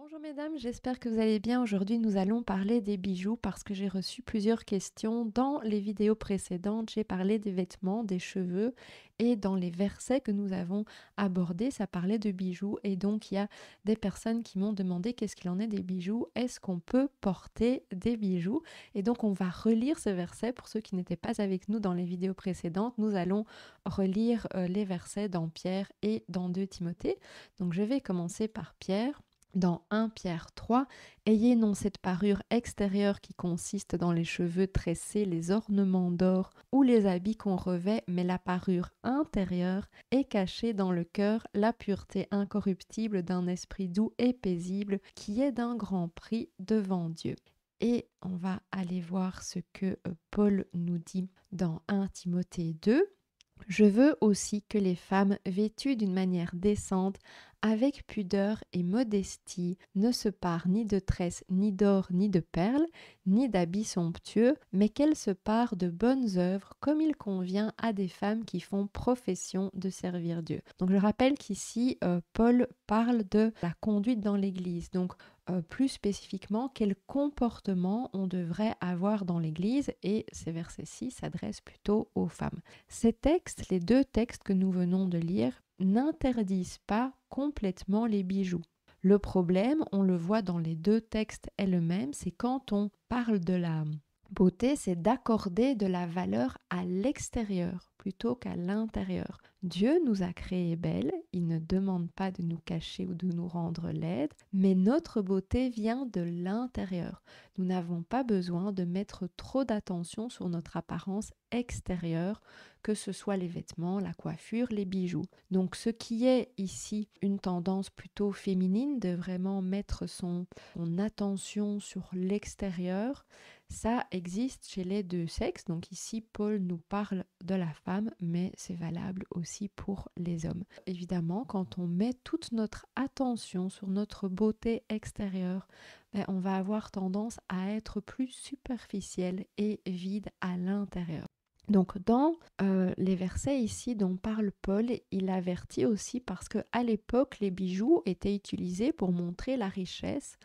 Bonjour mesdames, j'espère que vous allez bien. Aujourd'hui, nous allons parler des bijoux parce que j'ai reçu plusieurs questions. Dans les vidéos précédentes, j'ai parlé des vêtements, des cheveux et dans les versets que nous avons abordés, ça parlait de bijoux et donc il y a des personnes qui m'ont demandé qu'est-ce qu'il en est des bijoux, est-ce qu'on peut porter des bijoux? Et donc on va relire ce verset pour ceux qui n'étaient pas avec nous dans les vidéos précédentes. Nous allons relire les versets dans Pierre et dans 2 Timothée. Donc je vais commencer par Pierre. Dans 1 Pierre 3, ayez non cette parure extérieure qui consiste dans les cheveux tressés, les ornements d'or ou les habits qu'on revêt, mais la parure intérieure est cachée dans le cœur, la pureté incorruptible d'un esprit doux et paisible qui est d'un grand prix devant Dieu. Et on va aller voir ce que Paul nous dit dans 1 Timothée 2. Je veux aussi que les femmes vêtues d'une manière décente, avec pudeur et modestie, ne se parent ni de tresses, ni d'or, ni de perles, ni d'habits somptueux, mais qu'elles se parent de bonnes œuvres, comme il convient à des femmes qui font profession de servir Dieu. Donc je rappelle qu'ici, Paul parle de la conduite dans l'Église. Donc plus spécifiquement, quel comportement on devrait avoir dans l'Église, et ces versets-ci s'adressent plutôt aux femmes. Ces textes, les 2 textes que nous venons de lire, n'interdisent pas complètement les bijoux. Le problème, on le voit dans les 2 textes elles-mêmes, c'est quand on parle de la beauté, c'est d'accorder de la valeur à l'extérieur plutôt qu'à l'intérieur. Dieu nous a créés belles, il ne demande pas de nous cacher ou de nous rendre laides, mais notre beauté vient de l'intérieur. Nous n'avons pas besoin de mettre trop d'attention sur notre apparence extérieure, que ce soit les vêtements, la coiffure, les bijoux. Donc ce qui est ici une tendance plutôt féminine de vraiment mettre son attention sur l'extérieur, ça existe chez les 2 sexes. Donc ici, Paul nous parle de la femme, mais c'est valable aussi pour les hommes. Évidemment, quand on met toute notre attention sur notre beauté extérieure, on va avoir tendance à être plus superficiel et vide à l'intérieur. Donc dans les versets ici dont parle Paul, il avertit aussi parce qu'à l'époque, les bijoux étaient utilisés pour montrer la richesse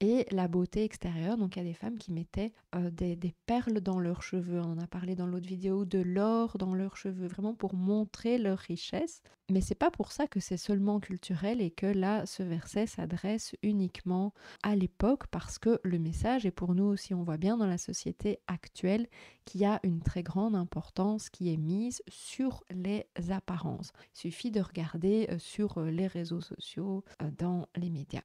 et la beauté extérieure. Donc il y a des femmes qui mettaient des perles dans leurs cheveux. On en a parlé dans l'autre vidéo, de l'or dans leurs cheveux, vraiment pour montrer leur richesse. Mais c'est pas pour ça que c'est seulement culturel et que là, ce verset s'adresse uniquement à l'époque, parce que le message est pour nous aussi, on voit bien dans la société actuelle qu'il y a une très grande importance qui est mise sur les apparences. Il suffit de regarder sur les réseaux sociaux, dans les médias.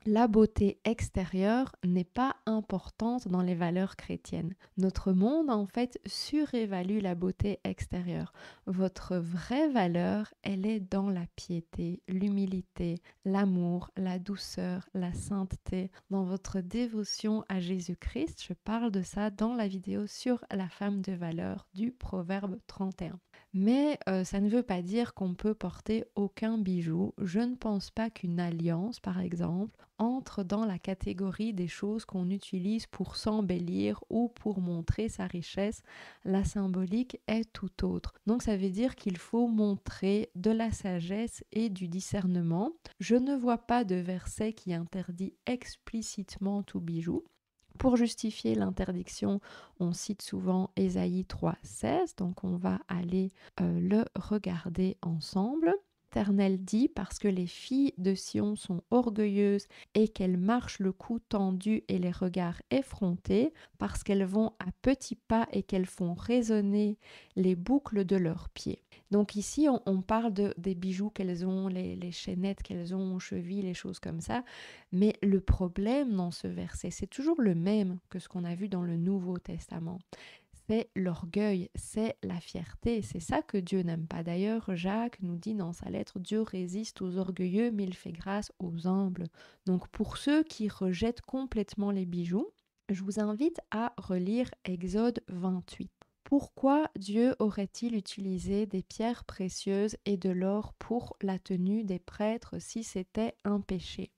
La beauté extérieure n'est pas importante dans les valeurs chrétiennes. Notre monde, en fait, surévalue la beauté extérieure. Votre vraie valeur, elle est dans la piété, l'humilité, l'amour, la douceur, la sainteté, dans votre dévotion à Jésus-Christ. Je parle de ça dans la vidéo sur la femme de valeur du Proverbe 31. Mais ça ne veut pas dire qu'on peut porter aucun bijou. Je ne pense pas qu'une alliance, par exemple, entre dans la catégorie des choses qu'on utilise pour s'embellir ou pour montrer sa richesse. La symbolique est tout autre. Donc ça veut dire qu'il faut montrer de la sagesse et du discernement. Je ne vois pas de verset qui interdit explicitement tout bijou. Pour justifier l'interdiction, on cite souvent Ésaïe 3,16, donc on va aller le regarder ensemble. L'Éternel dit, parce que les filles de Sion sont orgueilleuses et qu'elles marchent le cou tendu et les regards effrontés, parce qu'elles vont à petits pas et qu'elles font résonner les boucles de leurs pieds. Donc ici, on parle des bijoux qu'elles ont, les chaînettes qu'elles ont aux chevilles, les choses comme ça. Mais le problème dans ce verset, c'est toujours le même que ce qu'on a vu dans le Nouveau Testament. C'est l'orgueil, c'est la fierté. C'est ça que Dieu n'aime pas. D'ailleurs, Jacques nous dit dans sa lettre, Dieu résiste aux orgueilleux, mais il fait grâce aux humbles. Donc pour ceux qui rejettent complètement les bijoux, je vous invite à relire Exode 28. Pourquoi Dieu aurait-il utilisé des pierres précieuses et de l'or pour la tenue des prêtres si c'était un péché?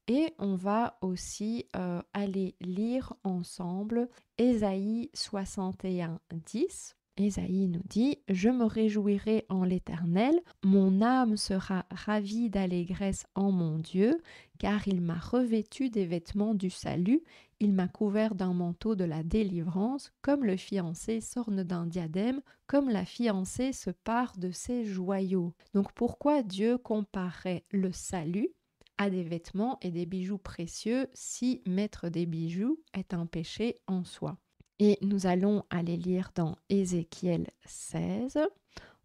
Et on va aussi aller lire ensemble Ésaïe 61, 10. Ésaïe nous dit: Je me réjouirai en l'Éternel, mon âme sera ravie d'allégresse en mon Dieu, car il m'a revêtu des vêtements du salut, il m'a couvert d'un manteau de la délivrance, comme le fiancé s'orne d'un diadème, comme la fiancée se pare de ses joyaux. Donc pourquoi Dieu comparait le salut à des vêtements et des bijoux précieux si mettre des bijoux est un péché en soi? Et nous allons aller lire dans Ézéchiel 16.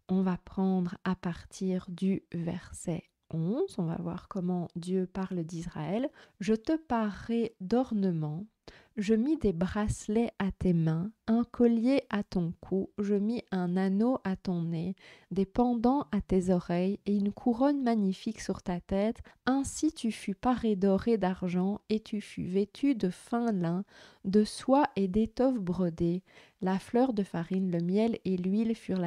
On va prendre à partir du verset 11. On va voir comment Dieu parle d'Israël. Je te parerai d'ornements. Je mis des bracelets à tes mains, un collier à ton cou, je mis un anneau à ton nez, des pendants à tes oreilles et une couronne magnifique sur ta tête. Ainsi tu fus paré d'or et d'argent et tu fus vêtu de fin lin, de soie et d'étoffe brodée. La fleur de farine, le miel et l'huile furent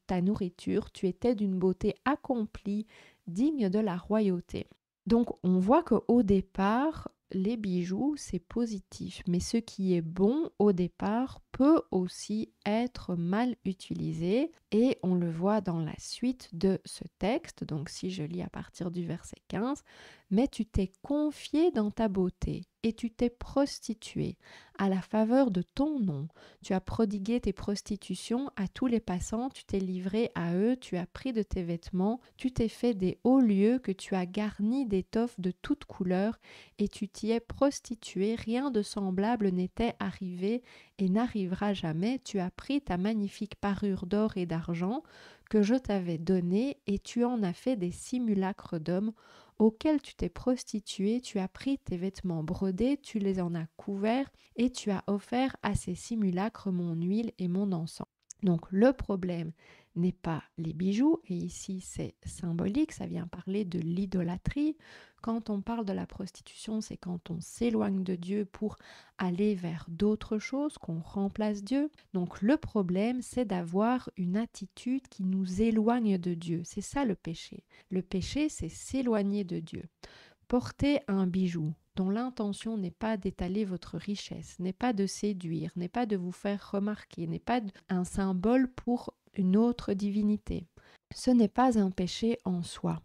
ta nourriture. Tu étais d'une beauté accomplie, digne de la royauté. Donc on voit qu'au départ, les bijoux, c'est positif, mais ce qui est bon au départ peut aussi être mal utilisé et on le voit dans la suite de ce texte. Donc si je lis à partir du verset 15, mais tu t'es confié dans ta beauté et tu t'es prostitué à la faveur de ton nom. Tu as prodigué tes prostitutions à tous les passants, tu t'es livré à eux, tu as pris de tes vêtements, tu t'es fait des hauts lieux que tu as garnis d'étoffes de toutes couleurs et tu t'y es prostitué, rien de semblable n'était arrivé et n'arrivera jamais. Tu as pris ta magnifique parure d'or et d'argent que je t'avais donnée et tu en as fait des simulacres d'hommes auxquels tu t'es prostitué, tu as pris tes vêtements brodés, tu les en as couverts et tu as offert à ces simulacres mon huile et mon encens. Donc le problème n'est pas les bijoux, et ici c'est symbolique, ça vient parler de l'idolâtrie. Quand on parle de la prostitution, c'est quand on s'éloigne de Dieu pour aller vers d'autres choses, qu'on remplace Dieu. Donc le problème, c'est d'avoir une attitude qui nous éloigne de Dieu. C'est ça le péché. Le péché, c'est s'éloigner de Dieu. Porter un bijou dont l'intention n'est pas d'étaler votre richesse, n'est pas de séduire, n'est pas de vous faire remarquer, n'est pas un symbole pour une autre divinité. Ce n'est pas un péché en soi.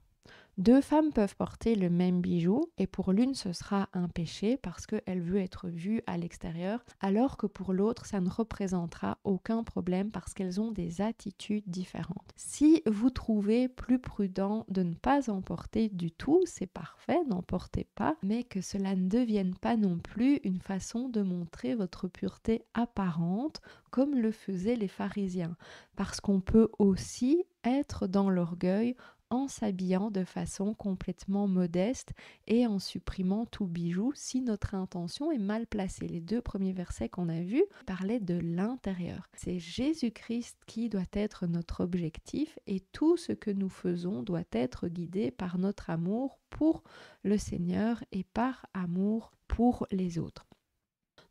Deux femmes peuvent porter le même bijou et pour l'une ce sera un péché parce qu'elle veut être vue à l'extérieur, alors que pour l'autre ça ne représentera aucun problème parce qu'elles ont des attitudes différentes. Si vous trouvez plus prudent de ne pas en porter du tout, c'est parfait, n'en portez pas, mais que cela ne devienne pas non plus une façon de montrer votre pureté apparente comme le faisaient les pharisiens, parce qu'on peut aussi être dans l'orgueil en s'habillant de façon complètement modeste et en supprimant tout bijou si notre intention est mal placée. Les deux premiers versets qu'on a vus parlaient de l'intérieur. C'est Jésus-Christ qui doit être notre objectif et tout ce que nous faisons doit être guidé par notre amour pour le Seigneur et par amour pour les autres.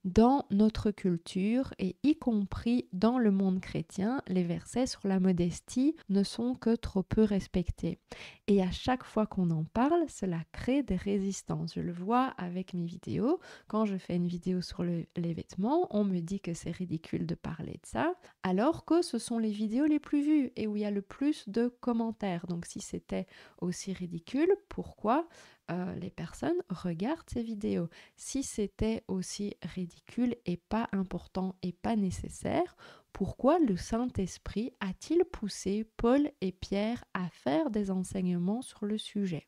Dans notre culture et y compris dans le monde chrétien, les versets sur la modestie ne sont que trop peu respectés. Et à chaque fois qu'on en parle, cela crée des résistances. Je le vois avec mes vidéos. Quand je fais une vidéo sur les vêtements, on me dit que c'est ridicule de parler de ça, alors que ce sont les vidéos les plus vues et où il y a le plus de commentaires. Donc si c'était aussi ridicule, pourquoi les personnes regardent ces vidéos? Si c'était aussi ridicule et pas important et pas nécessaire, pourquoi le Saint-Esprit a-t-il poussé Paul et Pierre à faire des enseignements sur le sujet?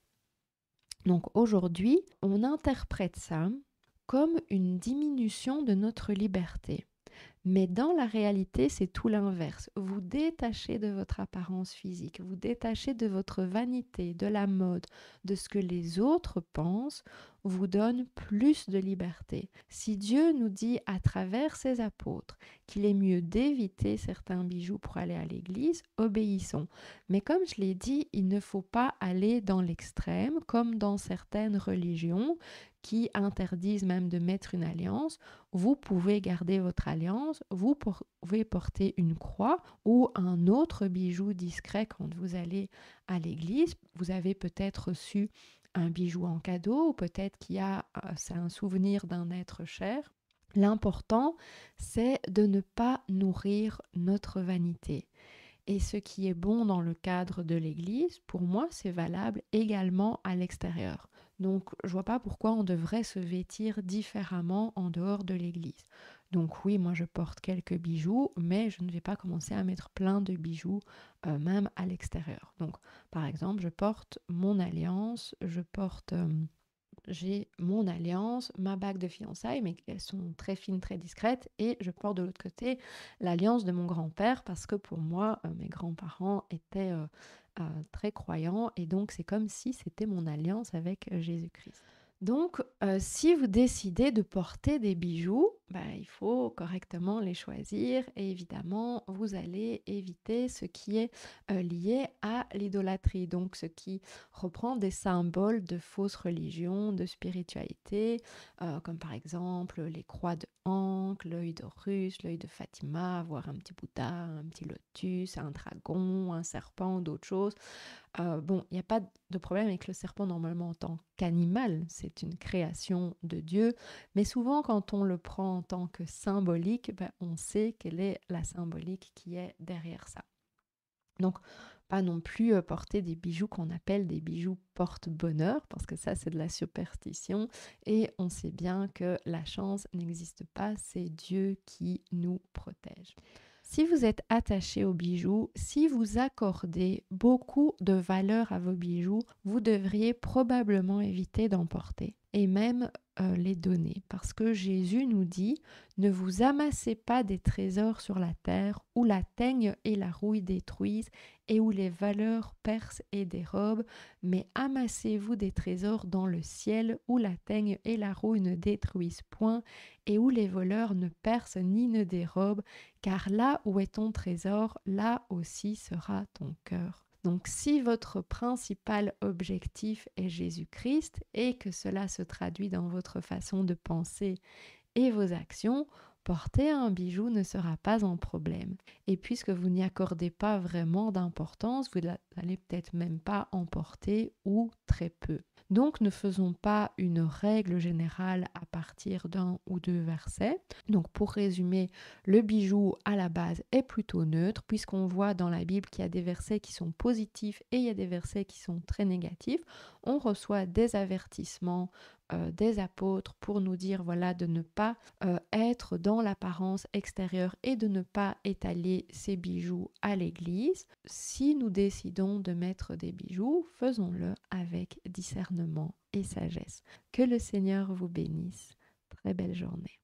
Donc aujourd'hui, on interprète ça comme une diminution de notre liberté. Mais dans la réalité, c'est tout l'inverse. Vous détachez de votre apparence physique, vous détachez de votre vanité, de la mode, de ce que les autres pensent, vous donne plus de liberté. Si Dieu nous dit à travers ses apôtres qu'il est mieux d'éviter certains bijoux pour aller à l'église, obéissons. Mais comme je l'ai dit, il ne faut pas aller dans l'extrême, comme dans certaines religions qui interdisent même de mettre une alliance. Vous pouvez garder votre alliance, vous pouvez porter une croix ou un autre bijou discret quand vous allez à l'église. Vous avez peut-être reçu un bijou en cadeau ou peut-être c'est un souvenir d'un être cher. L'important, c'est de ne pas nourrir notre vanité. Et ce qui est bon dans le cadre de l'Église, pour moi, c'est valable également à l'extérieur. Donc, je vois pas pourquoi on devrait se vêtir différemment en dehors de l'Église. Donc oui, moi je porte quelques bijoux, mais je ne vais pas commencer à mettre plein de bijoux, même à l'extérieur. Donc, par exemple, je porte mon alliance, j'ai mon alliance, ma bague de fiançailles, mais elles sont très fines, très discrètes. Et je porte de l'autre côté l'alliance de mon grand-père parce que pour moi, mes grands-parents étaient très croyants et donc c'est comme si c'était mon alliance avec Jésus-Christ. Donc, si vous décidez de porter des bijoux, bah, il faut correctement les choisir et évidemment, vous allez éviter ce qui est lié à l'idolâtrie, donc ce qui reprend des symboles de fausses religions, de spiritualité, comme par exemple les croix de Ankh, l'œil d'Horus, l'œil de Fatima, avoir un petit Bouddha, un petit lotus, un dragon, un serpent, d'autres choses. Bon, il n'y a pas de problème avec le serpent normalement en tant qu'animal, c'est une création de Dieu, mais souvent quand on le prend en tant que symbolique, ben, on sait quelle est la symbolique qui est derrière ça. Donc, pas non plus porter des bijoux qu'on appelle des bijoux porte-bonheur, parce que ça, c'est de la superstition. Et on sait bien que la chance n'existe pas, c'est Dieu qui nous protège. Si vous êtes attaché aux bijoux, si vous accordez beaucoup de valeur à vos bijoux, vous devriez probablement éviter d'en porter et même les donner. Parce que Jésus nous dit, ne vous amassez pas des trésors sur la terre où la teigne et la rouille détruisent et où les valeurs percent et dérobent, mais amassez-vous des trésors dans le ciel où la teigne et la rouille ne détruisent point et où les voleurs ne percent ni ne dérobent, car là où est ton trésor, là aussi sera ton cœur. Donc si votre principal objectif est Jésus-Christ et que cela se traduit dans votre façon de penser et vos actions, porter un bijou ne sera pas un problème. Et puisque vous n'y accordez pas vraiment d'importance, vous n'allez peut-être même pas en porter ou très peu. Donc ne faisons pas une règle générale à partir d'un ou deux versets. Donc pour résumer, le bijou à la base est plutôt neutre puisqu'on voit dans la Bible qu'il y a des versets qui sont positifs et il y a des versets qui sont très négatifs. On reçoit des avertissements des apôtres pour nous dire voilà de ne pas être dans l'apparence extérieure et de ne pas étaler ses bijoux à l'église. Si nous décidons de mettre des bijoux, faisons-le avec discernement et sagesse. Que le Seigneur vous bénisse. Très belle journée.